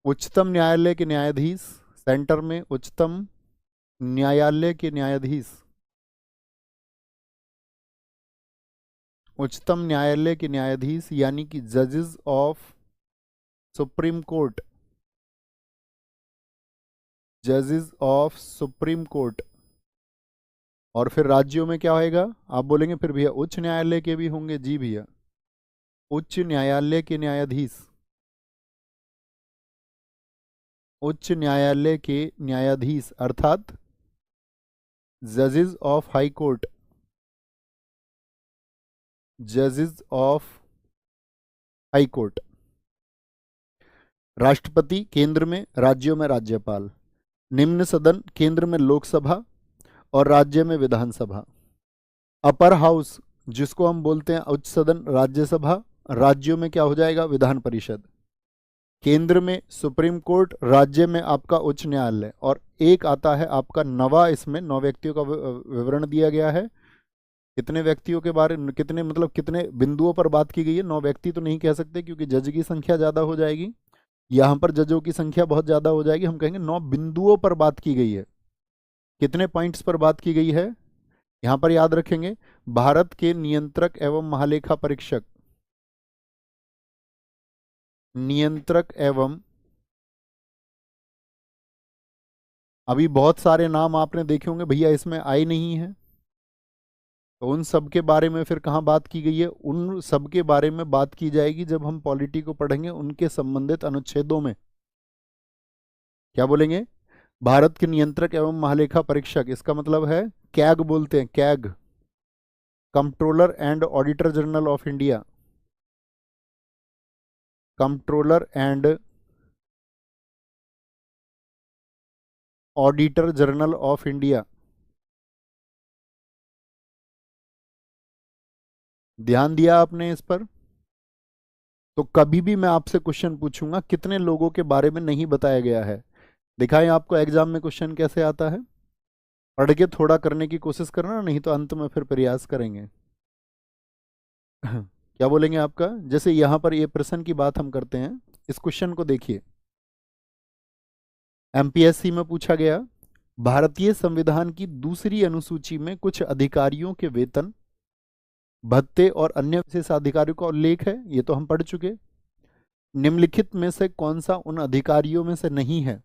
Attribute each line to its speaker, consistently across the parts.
Speaker 1: उच्चतम न्यायालय के न्यायाधीश, सेंटर में उच्चतम न्यायालय के न्यायाधीश, उच्चतम न्यायालय के न्यायाधीश यानी कि जजेस ऑफ सुप्रीम कोर्ट, जजेस ऑफ सुप्रीम कोर्ट। और फिर राज्यों में क्या होएगा, आप बोलेंगे फिर भैया उच्च न्यायालय के भी होंगे, जी भैया, उच्च न्यायालय के न्यायाधीश, उच्च न्यायालय के न्यायाधीश अर्थात जजेस ऑफ हाई कोर्ट, जजेस ऑफ हाई कोर्ट। राष्ट्रपति केंद्र में, राज्यों में राज्यपाल। निम्न सदन केंद्र में लोकसभा और राज्य में विधानसभा। अपर हाउस जिसको हम बोलते हैं उच्च सदन राज्यसभा, राज्यों में क्या हो जाएगा विधान परिषद। केंद्र में सुप्रीम कोर्ट, राज्य में आपका उच्च न्यायालय। और एक आता है आपका नवा, इसमें 9 व्यक्तियों का विवरण दिया गया है। कितने व्यक्तियों के बारे में, कितने मतलब कितने बिंदुओं पर बात की गई है, 9 व्यक्ति तो नहीं कह सकते क्योंकि जज की संख्या ज़्यादा हो जाएगी, यहाँ पर जजों की संख्या बहुत ज़्यादा हो जाएगी। हम कहेंगे 9 बिंदुओं पर बात की गई है। कितने पॉइंट्स पर बात की गई है, यहाँ पर याद रखेंगे, भारत के नियंत्रक एवं महालेखा परीक्षक, नियंत्रक एवं, अभी बहुत सारे नाम आपने देखे होंगे भैया इसमें आए नहीं है, तो उन सब के बारे में फिर कहाँ बात की गई है, उन सब के बारे में बात की जाएगी जब हम पॉलिटी को पढ़ेंगे उनके संबंधित अनुच्छेदों में। क्या बोलेंगे, भारत के नियंत्रक एवं महालेखा परीक्षक, इसका मतलब है कैग बोलते हैं, CAG, controller and auditor general of India, controller and auditor general of India. ध्यान दिया आपने इस पर। तो कभी भी मैं आपसे क्वेश्चन पूछूंगा कितने लोगों के बारे में नहीं बताया गया है, दिखाएं आपको एग्जाम में क्वेश्चन कैसे आता है। पढ़ के थोड़ा करने की कोशिश करना, नहीं तो अंत में फिर प्रयास करेंगे। क्या बोलेंगे आपका, जैसे यहां पर ये प्रश्न की बात हम करते हैं, इस क्वेश्चन को देखिए, एमपीएससी में पूछा गया, भारतीय संविधान की दूसरी अनुसूची में कुछ अधिकारियों के वेतन, भत्ते और अन्य विशेषाधिकारियों का उल्लेख है, ये तो हम पढ़ चुके। निम्नलिखित में से कौन सा उन अधिकारियों में से नहीं है।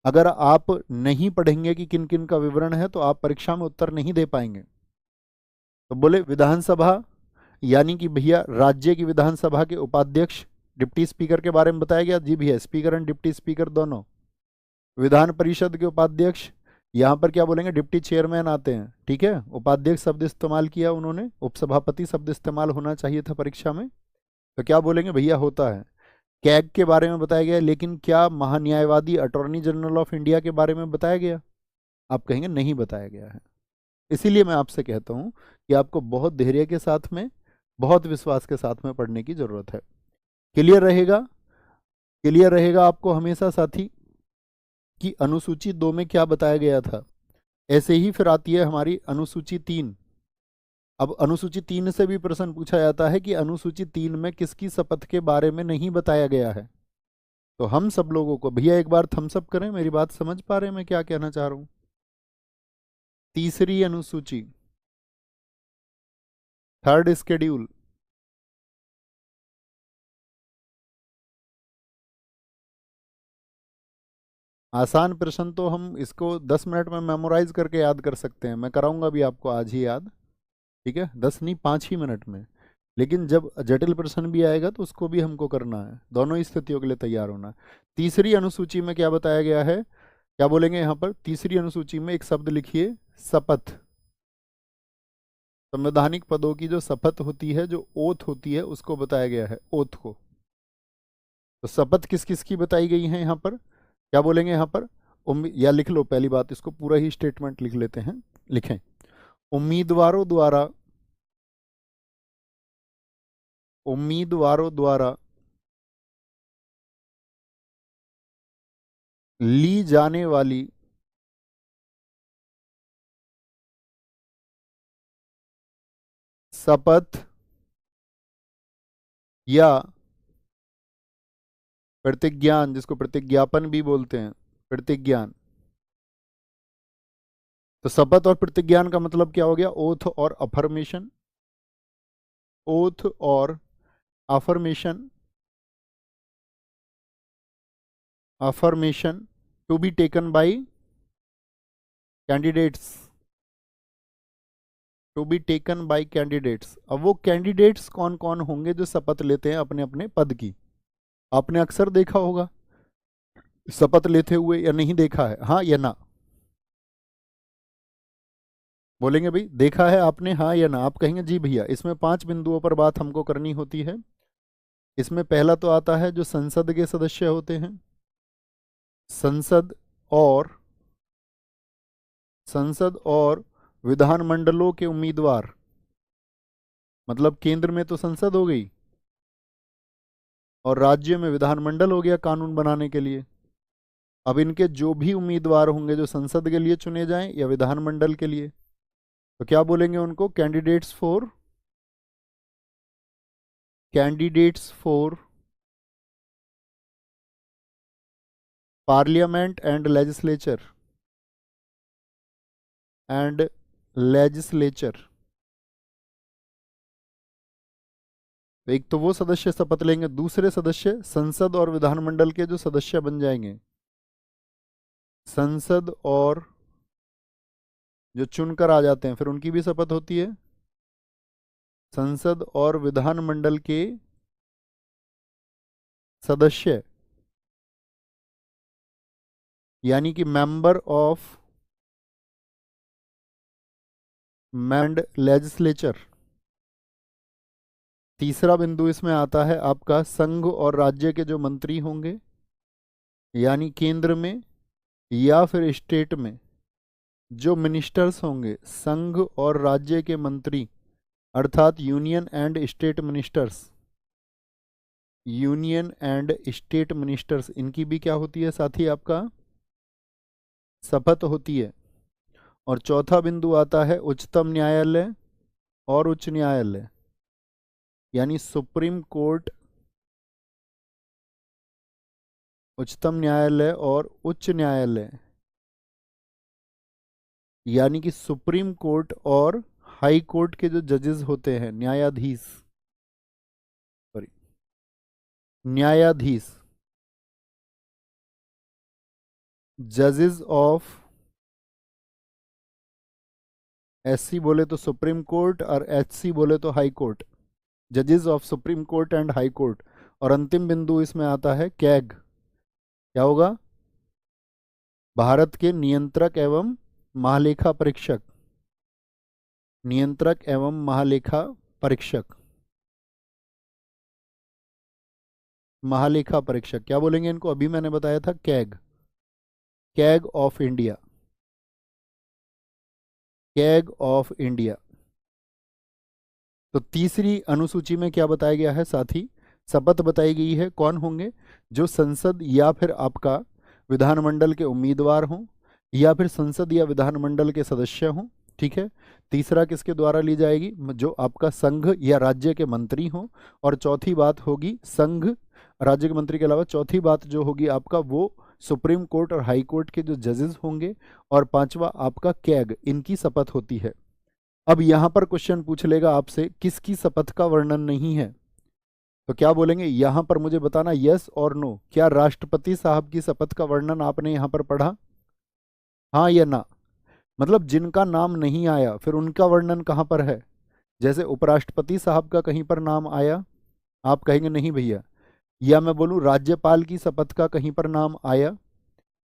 Speaker 1: अगर आप नहीं पढ़ेंगे कि किन किन का विवरण है तो आप परीक्षा में उत्तर नहीं दे पाएंगे। तो बोले विधानसभा, यानी कि भैया राज्य की विधानसभा के उपाध्यक्ष, डिप्टी स्पीकर के बारे में बताया गया, जी भैया स्पीकर एंड डिप्टी स्पीकर दोनों। विधान परिषद के उपाध्यक्ष, यहाँ पर क्या बोलेंगे, डिप्टी चेयरमैन आते हैं, ठीक है, उपाध्यक्ष शब्द इस्तेमाल किया उन्होंने, उपसभापति शब्द इस्तेमाल होना चाहिए था परीक्षा में, तो क्या बोलेंगे भैया होता है। कैग के बारे में बताया गया, लेकिन क्या महान्यायवादी अटॉर्नी जनरल ऑफ इंडिया के बारे में बताया गया, आप कहेंगे नहीं बताया गया है। इसीलिए मैं आपसे कहता हूं कि आपको बहुत धैर्य के साथ में, बहुत विश्वास के साथ में पढ़ने की जरूरत है। क्लियर रहेगा, क्लियर रहेगा आपको हमेशा साथी कि अनुसूची 2 में क्या बताया गया था। ऐसे ही फिर आती है हमारी अनुसूची 3। अब अनुसूची 3 से भी प्रश्न पूछा जाता है कि अनुसूची 3 में किसकी शपथ के बारे में नहीं बताया गया है। तो हम सब लोगों को भैया एक बार थम्स अप करें, मेरी बात समझ पा रहे हैं मैं क्या कहना चाह रहा हूं। तीसरी अनुसूची, थर्ड स्केड्यूल, आसान प्रश्न तो हम इसको 10 मिनट में मेमोराइज करके याद कर सकते हैं, मैं कराऊंगा भी आपको आज ही याद, ठीक है, 10 नहीं 5 ही मिनट में। लेकिन जब जटिल प्रश्न भी आएगा तो उसको भी हमको करना है, दोनों ही स्थितियों के लिए तैयार होना है। तीसरी अनुसूची में क्या बताया गया है, क्या बोलेंगे यहाँ पर, तीसरी अनुसूची में एक शब्द लिखिए, शपथ। संवैधानिक पदों की जो शपथ होती है, जो ओथ होती है, उसको बताया गया है, ओथ को। तो शपथ किस किस की बताई गई है यहाँ पर, क्या बोलेंगे यहाँ पर, या लिख लो पहली बात, इसको पूरा ही स्टेटमेंट लिख लेते हैं, लिखें, उम्मीदवारों द्वारा, उम्मीदवारों द्वारा ली जाने वाली शपथ या प्रतिज्ञान, जिसको प्रतिज्ञापन भी बोलते हैं, प्रतिज्ञान। तो शपथ और प्रतिज्ञान का मतलब क्या हो गया? ओथ और अफर्मेशन, ओथ और affirmation, affirmation to be taken by candidates, to be taken by candidates. अब वो कैंडिडेट्स कौन कौन होंगे जो शपथ लेते हैं अपने अपने पद की? आपने अक्सर देखा होगा शपथ लेते हुए, या नहीं देखा है? हाँ या ना बोलेंगे भाई, देखा है आपने, हाँ या ना? आप कहेंगे जी भैया। इसमें 5 बिंदुओं पर बात हमको करनी होती है। इसमें पहला तो आता है जो संसद के सदस्य होते हैं, संसद और संसद और विधानमंडलों के उम्मीदवार। मतलब केंद्र में तो संसद हो गई और राज्य में विधानमंडल हो गया कानून बनाने के लिए। अब इनके जो भी उम्मीदवार होंगे जो संसद के लिए चुने जाएं या विधानमंडल के लिए, तो क्या बोलेंगे उनको? Candidates for parliament and legislature. एक तो वो सदस्य शपथ लेंगे, दूसरे सदस्य संसद और विधानमंडल के जो सदस्य बन जाएंगे, संसद और जो चुनकर आ जाते हैं फिर उनकी भी शपथ होती है, संसद और विधानमंडल के सदस्य, यानी कि मेंबर ऑफ एंड लेजिस्लेचर। तीसरा बिंदु इसमें आता है आपका संघ और राज्य के जो मंत्री होंगे, यानी केंद्र में या फिर स्टेट में जो मिनिस्टर्स होंगे, संघ और राज्य के मंत्री, अर्थात union and state ministers, union and state ministers, इनकी भी क्या होती है साथी? आपका शपथ होती है। और चौथा बिंदु आता है उच्चतम न्यायालय और उच्च न्यायालय, यानी सुप्रीम कोर्ट, उच्चतम न्यायालय और उच्च न्यायालय, यानी कि सुप्रीम कोर्ट और हाई कोर्ट के जो जजेस होते हैं, न्यायाधीश, सॉरी, न्यायाधीश, जजेस ऑफ, एससी बोले तो सुप्रीम कोर्ट और एचसी बोले तो हाई कोर्ट, जजेस of supreme court and high court. और अंतिम बिंदु इसमें आता है कैग। क्या होगा? भारत के नियंत्रक एवं महालेखा परीक्षक, नियंत्रक एवं महालेखा परीक्षक, महालेखा परीक्षक क्या बोलेंगे इनको? अभी मैंने बताया था CAG, CAG of India, CAG of India. तो तीसरी अनुसूची में क्या बताया गया है साथी? शपथ बताई गई है। कौन होंगे? जो संसद या फिर आपका विधानमंडल के उम्मीदवार हों, या फिर संसद या विधानमंडल के सदस्य हों। ठीक है। तीसरा किसके द्वारा ली जाएगी? जो आपका संघ या राज्य के मंत्री हों। और चौथी बात होगी संघ राज्य के मंत्री के अलावा चौथी बात जो होगी आपका, वो सुप्रीम कोर्ट और हाई कोर्ट के जो जजेस होंगे। और पांचवा आपका कैग, इनकी शपथ होती है। अब यहां पर क्वेश्चन पूछ लेगा आपसे किसकी शपथ का वर्णन नहीं है, तो क्या बोलेंगे? यहां पर मुझे बताना यस और नो, क्या राष्ट्रपति साहब की शपथ का वर्णन आपने यहां पर पढ़ा? हाँ या ना? मतलब जिनका नाम नहीं आया फिर उनका वर्णन कहां पर है? जैसे उपराष्ट्रपति साहब का कहीं पर नाम आया, आप कहेंगे नहीं भैया। या मैं बोलूं राज्यपाल की शपथ का कहीं पर नाम आया,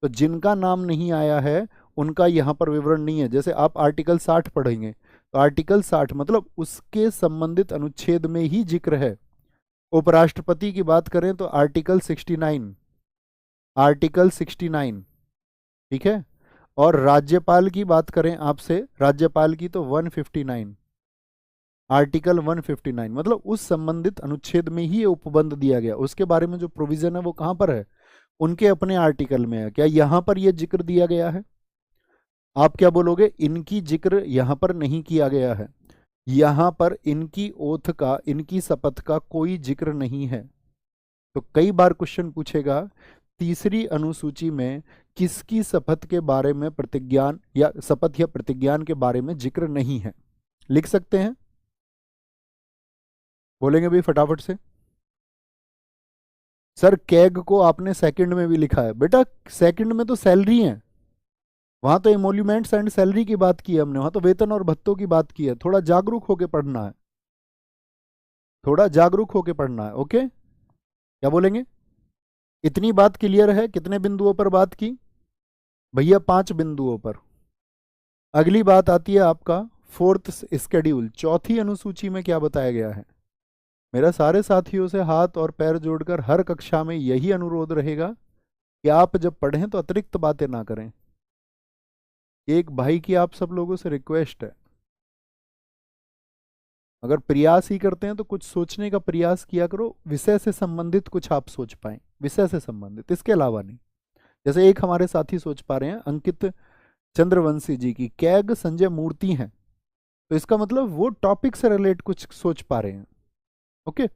Speaker 1: तो जिनका नाम नहीं आया है उनका यहाँ पर विवरण नहीं है। जैसे आप आर्टिकल 60 पढ़ेंगे तो आर्टिकल 60 मतलब उसके संबंधित अनुच्छेद में ही जिक्र है। उपराष्ट्रपति की बात करें तो आर्टिकल 69, आर्टिकल 69, ठीक है। और राज्यपाल की बात करें आपसे, राज्यपाल की तो 159, आर्टिकल 159 मतलब उस संबंधित अनुच्छेद में ही ये उपबंध दिया गया। उसके बारे में जो प्रोविजन है वो कहाँ पर है? उनके अपने आर्टिकल में है। क्या यहाँ पर ये जिक्र दिया गया है? आप क्या बोलोगे? इनकी जिक्र यहाँ पर नहीं किया गया है। यहाँ पर इनकी ओथ का, इनकी शपथ का कोई जिक्र नहीं है। तो कई बार क्वेश्चन पूछेगा तीसरी अनुसूची में किसकी शपथ के बारे में प्रतिज्ञान या शपथ या प्रतिज्ञान के बारे में जिक्र नहीं है। लिख सकते हैं, बोलेंगे भी फटाफट से। सर कैग को आपने सेकंड में भी लिखा है। बेटा सेकंड में तो सैलरी है, वहां तो एमोल्यूमेंट्स एंड सैलरी की बात की है हमने, वहां तो वेतन और भत्तों की बात की है। थोड़ा जागरूक होके पढ़ना है, थोड़ा जागरूक होके पढ़ना है। ओके, क्या बोलेंगे? इतनी बात क्लियर है? कितने बिंदुओं पर बात की भैया? 5 बिंदुओं पर। अगली बात आती है आपका फोर्थ स्केड्यूल, चौथी अनुसूची में क्या बताया गया है। मेरा सारे साथियों से हाथ और पैर जोड़कर हर कक्षा में यही अनुरोध रहेगा कि आप जब पढ़ें तो अतिरिक्त बातें ना करें। एक भाई की आप सब लोगों से रिक्वेस्ट है, अगर प्रयास ही करते हैं तो कुछ सोचने का प्रयास किया करो, विषय से संबंधित कुछ आप सोच पाए, विषय से संबंधित, इसके अलावा नहीं। जैसे एक हमारे साथी सोच पा रहे हैं, अंकित चंद्रवंशी जी की कैग संजय मूर्ति हैं, तो इसका मतलब वो टॉपिक से रिलेट कुछ सोच पा रहे हैं। ओके,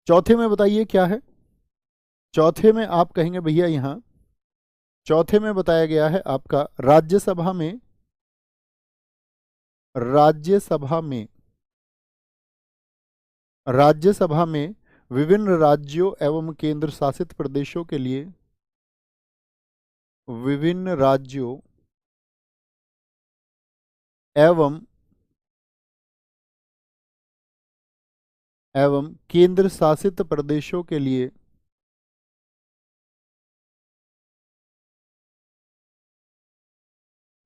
Speaker 1: चौथे में बताइए क्या है। चौथे में आप कहेंगे भैया यहां चौथे में बताया गया है आपका राज्यसभा में, राज्यसभा में, राज्यसभा में विभिन्न राज्यों एवं केंद्र शासित प्रदेशों के लिए, विभिन्न राज्यों एवं केंद्र शासित प्रदेशों के लिए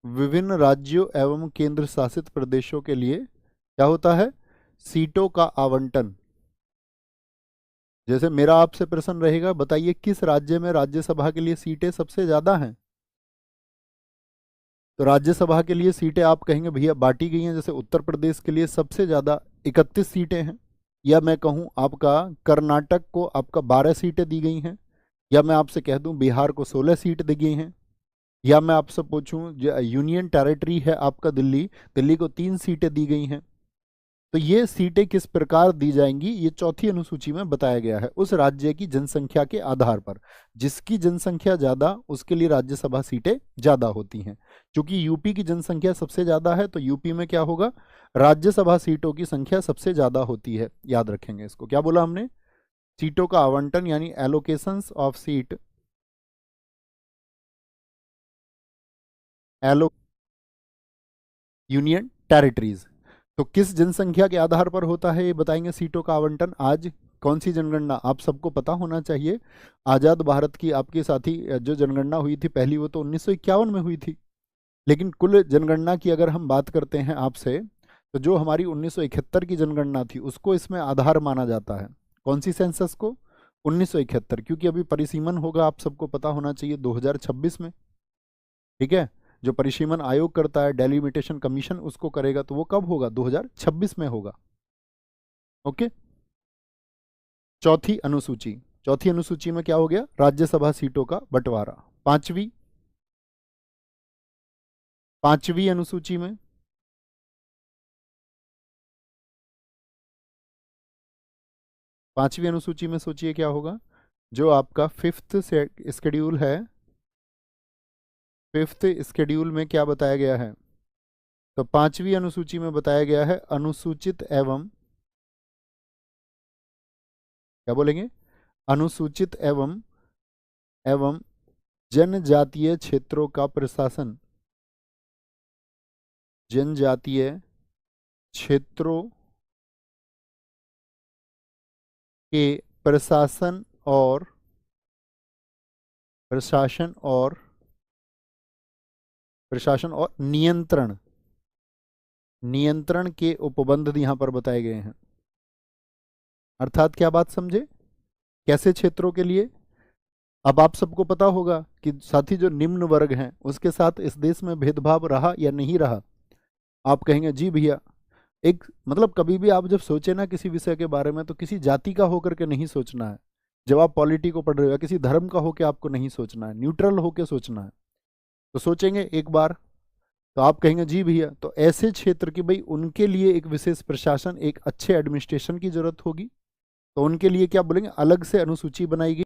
Speaker 1: विभिन्न राज्यों एवं केंद्र शासित प्रदेशों के लिए क्या होता है? सीटों का आवंटन। जैसे मेरा आपसे प्रश्न रहेगा, बताइए किस राज्य में राज्यसभा के लिए सीटें सबसे ज्यादा हैं। तो राज्यसभा के लिए सीटें आप कहेंगे भैया बांटी गई हैं। जैसे उत्तर प्रदेश के लिए सबसे ज्यादा 31 सीटें हैं, या मैं कहूं आपका कर्नाटक को आपका 12 सीटें दी गई हैं, या मैं आपसे कह दूं बिहार को 16 सीट दी गई हैं, या मैं आपसे पूछूं जो यूनियन टेरिटरी है आपका दिल्ली, दिल्ली को 3 सीटें दी गई हैं। तो ये सीटें किस प्रकार दी जाएंगी, ये चौथी अनुसूची में बताया गया है। उस राज्य की जनसंख्या के आधार पर, जिसकी जनसंख्या ज्यादा उसके लिए राज्यसभा सीटें ज्यादा होती हैं। क्योंकि यूपी की जनसंख्या सबसे ज्यादा है, तो यूपी में क्या होगा, राज्यसभा सीटों की संख्या सबसे ज्यादा होती है। याद रखेंगे इसको। क्या बोला हमने? सीटों का आवंटन यानी एलोकेशंस ऑफ सीट, एलो यूनियन टेरिटरीज। तो किस जनसंख्या के आधार पर होता है ये बताएंगे सीटों का आवंटन। आज कौन सी जनगणना आप सबको पता होना चाहिए। आजाद भारत की आपके साथी जो जनगणना हुई थी पहली, वो तो 1951 में हुई थी। लेकिन कुल जनगणना की अगर हम बात करते हैं आपसे, तो जो हमारी 1971 की जनगणना थी उसको इसमें आधार माना जाता है। कौन सी सेंसस को? 1971, क्योंकि अभी परिसीमन होगा आप सबको पता होना चाहिए 2026 में। ठीक है, जो परिसीमन आयोग करता है, डेलिमिटेशन कमीशन उसको करेगा, तो वो कब होगा? 2026 में होगा। ओके, चौथी अनुसूची, चौथी अनुसूची में क्या हो गया? राज्यसभा सीटों का बंटवारा। पांचवी, पांचवी अनुसूची में, पांचवी अनुसूची में सोचिए क्या होगा। जो आपका फिफ्थ स्केड्यूल है, फिफ्थ स्केड्यूल में क्या बताया गया है? तो पांचवी अनुसूची में बताया गया है अनुसूचित एवं, क्या बोलेंगे? अनुसूचित एवं जनजातीय क्षेत्रों का प्रशासन, जनजातीय क्षेत्रों के प्रशासन और प्रशासन और प्रशासन और नियंत्रण, नियंत्रण के उपबंध यहां पर बताए गए हैं। अर्थात क्या बात समझे? कैसे क्षेत्रों के लिए? अब आप सबको पता होगा कि साथी जो निम्न वर्ग हैं उसके साथ इस देश में भेदभाव रहा या नहीं रहा। आप कहेंगे जी भैया, एक मतलब कभी भी आप जब सोचे ना किसी विषय के बारे में, तो किसी जाति का होकर के नहीं सोचना है। जब आप पॉलिटी को पढ़ रहे हो, या किसी धर्म का होकर आपको नहीं सोचना है, न्यूट्रल होकर सोचना है। तो सोचेंगे एक बार, तो आप कहेंगे जी भैया, तो ऐसे क्षेत्र की भाई उनके लिए एक विशेष प्रशासन, एक अच्छे एडमिनिस्ट्रेशन की जरूरत होगी। तो उनके लिए क्या बोलेंगे, अलग से अनुसूची बनाई गई।